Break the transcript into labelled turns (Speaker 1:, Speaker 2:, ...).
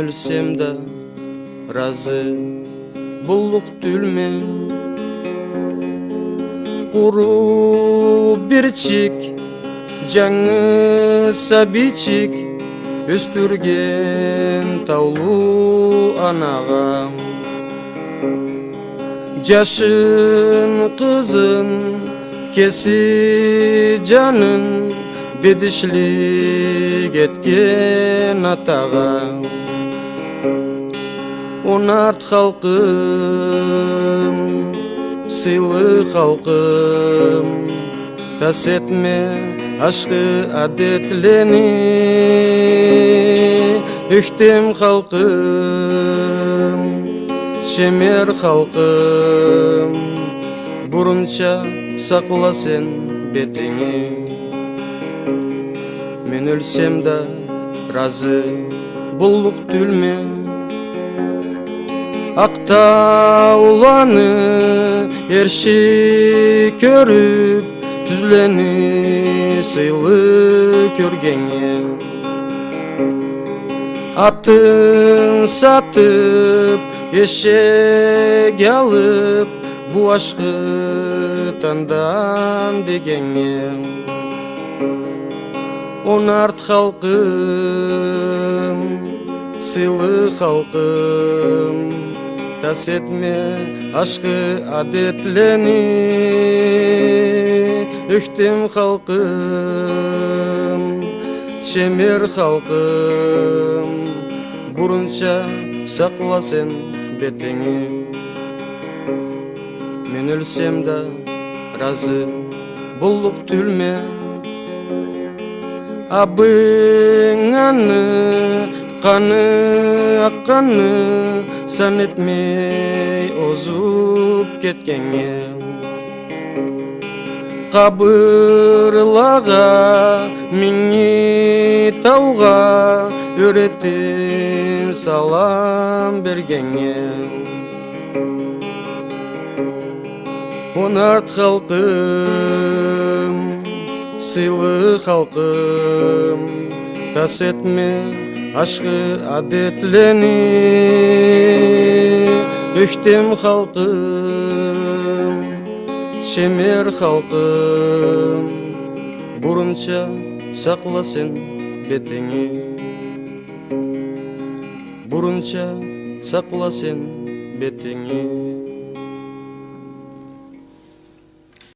Speaker 1: өлсем да разы бұллық түлме. Құру бірчик жаңы сабичик өстүрген таулу анаға. Жашын қызын кесі жанын бедішлік еткен атаға. Онарт халқым, сыйлы халқым, тас етме ашқы әдетлені. Үхтем халқым, шемер халқым, бұрынша сақла сен бетіңе. Мен өлсем да разы бұллық түлме. Ақтауланы ерші көріп, түзлені сыйлы көргенге. Атын сатып, ешек алып, бұ ашқы таңдан дегенге. Онарт халқым, сыйлы халқым, тас етме ашқы әдетлені. Үхтем халқым, шемер халқым, бұрынша сақла сен бетіңе. Мен өлсем да разы бұллық түлме. Абыңаны қаны аққаны сан етмей озып кеткенге. Қабырлаға мені тауға өреттен салам бергенге. Онарт халқым, сыйлы халқым, тас етме ашқы әдетлені. Үхтем халқым, шемер халқым, бұрынша сақла сен бетіңе. Бұрынша сақла сен бетіңе.